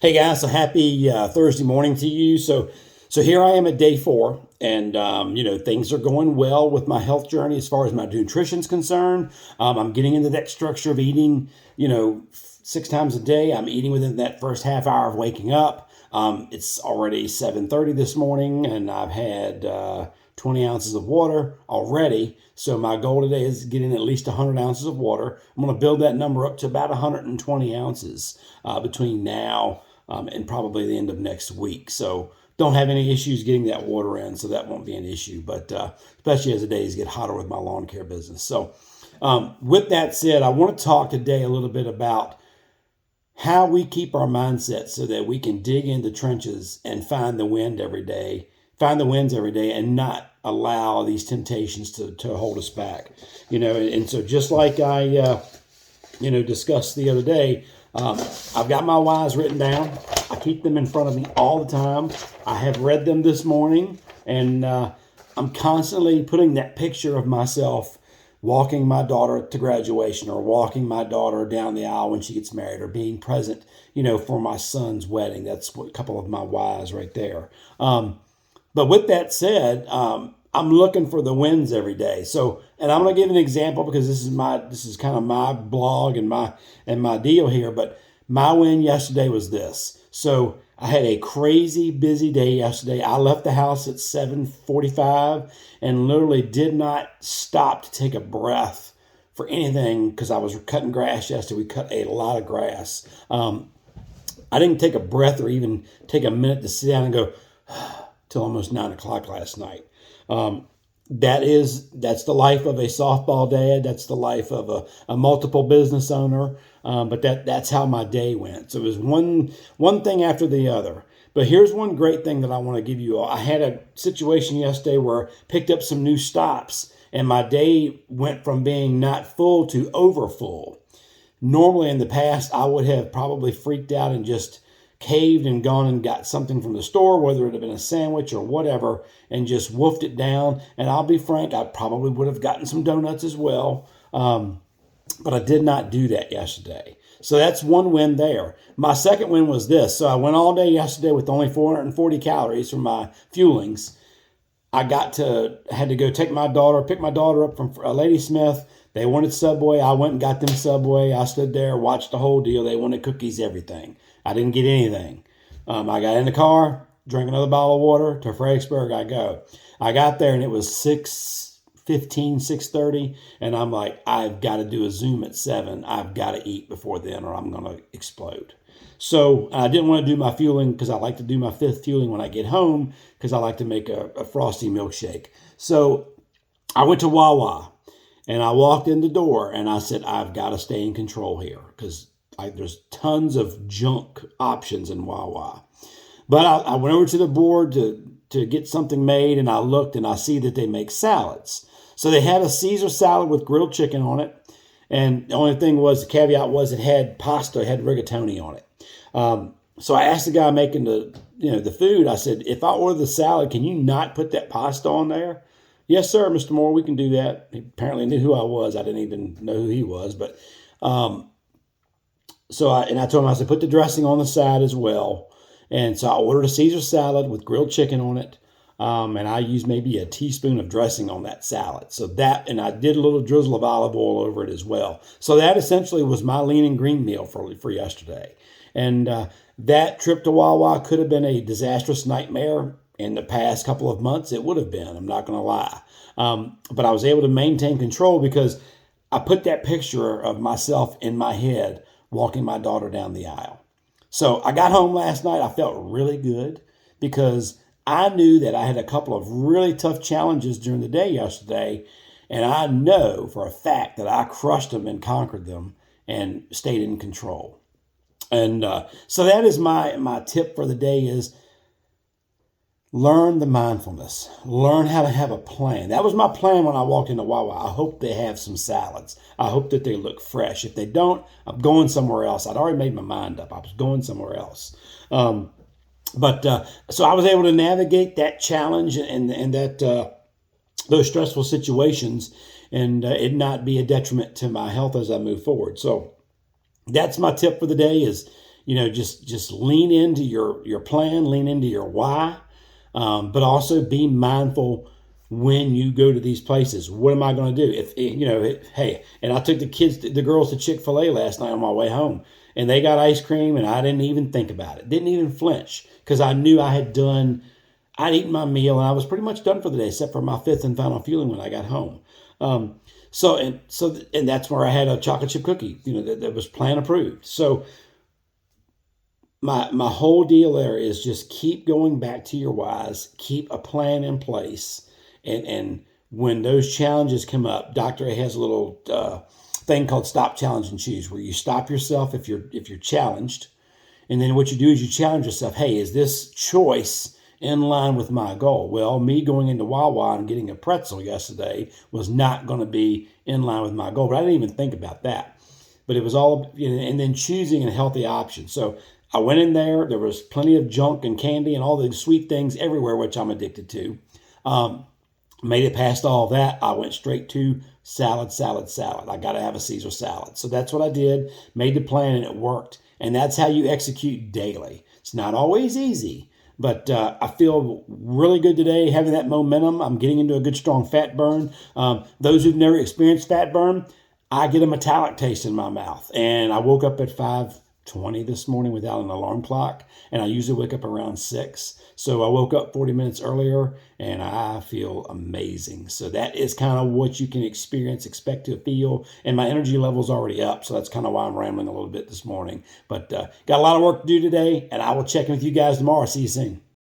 Hey guys, so happy Thursday morning to you. So here I am at day four, and things are going well with my health journey as far as my nutrition's concerned. I'm getting into that structure of eating, 6 times a day. I'm eating within that first half hour of waking up. It's already 7:30 this morning, and I've had 20 ounces of water already. So my goal today is getting at least 100 ounces of water. I'm going to build that number up to about 120 ounces between now and probably the end of next week. So don't have any issues getting that water in, so that won't be an issue. But especially as the days get hotter with my lawn care business. So with that said, I want to talk today a little bit about how we keep our mindset so that we can dig into trenches and find the wind every day, find the wins every day, and not allow these temptations to hold us back. And so just like I discussed the other day, I've got my whys written down. I keep them in front of me all the time. I have read them this morning, and I'm constantly putting that picture of myself walking my daughter to graduation, or walking my daughter down the aisle when she gets married, or being present, for my son's wedding. That's a couple of my whys right there. But with that said, I'm looking for the wins every day. So, and I'm going to give an example because this is kind of my blog and my deal here. But my win yesterday was this. So I had a crazy busy day yesterday. I left the house at 7:45 and literally did not stop to take a breath for anything because I was cutting grass yesterday. We cut a lot of grass. I didn't take a breath or even take a minute to sit down and go till almost 9 o'clock last night. That's the life of a softball dad. That's the life of a multiple business owner. But that's how my day went. So it was one thing after the other. But here's one great thing that I want to give you all. I had a situation yesterday where I picked up some new stops, and my day went from being not full to over full. Normally in the past, I would have probably freaked out and just caved and gone and got something from the store, whether it had been a sandwich or whatever, and just woofed it down. And I'll be frank, I probably would have gotten some donuts as well. But I did not do that yesterday. So that's one win there. My second win was this. So I went all day yesterday with only 440 calories from my fuelings. Had to go pick my daughter up from Lady Smith. They wanted Subway. I went and got them Subway. I stood there, watched the whole deal. They wanted cookies, everything. I didn't get anything. I got in the car, drank another bottle of water. To Fredericksburg I go. I got there and it was 6:15, 6:30, and I'm like, I've got to do a Zoom at 7. I've got to eat before then or I'm going to explode. So I didn't want to do my fueling because I like to do my fifth fueling when I get home because I like to make a frosty milkshake. So I went to Wawa and I walked in the door and I said, I've got to stay in control here because there's tons of junk options in Wawa. But I went over to the board to get something made, and I looked and I see that they make salads. So they had a Caesar salad with grilled chicken on it. And the only thing was, the caveat was it had pasta, it had rigatoni on it. So I asked the guy making the food, I said, if I order the salad, can you not put that pasta on there? Yes, sir, Mr. Moore, we can do that. He apparently knew who I was. I didn't even know who he was. But so I told him, I said, put the dressing on the side as well. And so I ordered a Caesar salad with grilled chicken on it. And I used maybe a teaspoon of dressing on that salad. And I did a little drizzle of olive oil over it as well. So that essentially was my lean and green meal for yesterday. And that trip to Wawa could have been a disastrous nightmare in the past couple of months. It would have been, I'm not going to lie. But I was able to maintain control because I put that picture of myself in my head walking my daughter down the aisle. So I got home last night. I felt really good because I knew that I had a couple of really tough challenges during the day yesterday. And I know for a fact that I crushed them and conquered them and stayed in control. And so that is my tip for the day is learn the mindfulness. Learn how to have a plan. That was my plan when I walked into Wawa. I hope they have some salads. I hope that they look fresh. If they don't, I'm going somewhere else. I'd already made my mind up. I was going somewhere else. So I was able to navigate that challenge and that those stressful situations and it not be a detriment to my health as I move forward. So that's my tip for the day is, just lean into your plan, lean into your why, but also be mindful when you go to these places. What am I going to do? Hey, and I took the girls to Chick-fil-A last night on my way home, and they got ice cream, and I didn't even think about it. Didn't even flinch because I knew I'd eaten my meal, and I was pretty much done for the day, except for my fifth and final fueling when I got home. And that's where I had a chocolate chip cookie, that was plan approved. So my whole deal there is just keep going back to your whys, keep a plan in place, and when those challenges come up, Dr. A has a little thing called stop, challenge, and choose, where you stop yourself if you're challenged, and then what you do is you challenge yourself. Hey, is this choice in line with my goal? Well, me going into Wawa and getting a pretzel yesterday was not going to be in line with my goal, but I didn't even think about that. But it was all, and then choosing a healthy option. So I went in there. There was plenty of junk and candy and all the sweet things everywhere, which I'm addicted to. Made it past all that. I went straight to salad. I got to have a Caesar salad. So that's what I did, made the plan, and it worked. And that's how you execute daily. It's not always easy, but I feel really good today, having that momentum. I'm getting into a good, strong fat burn. Those who've never experienced fat burn, I get a metallic taste in my mouth. And I woke up at 5:20 this morning without an alarm clock, and I usually wake up around 6. So I woke up 40 minutes earlier, and I feel amazing. So that is kind of what you can expect to feel, and my energy level's already up, so that's kind of why I'm rambling a little bit this morning. But got a lot of work to do today, and I will check in with you guys tomorrow. See you soon.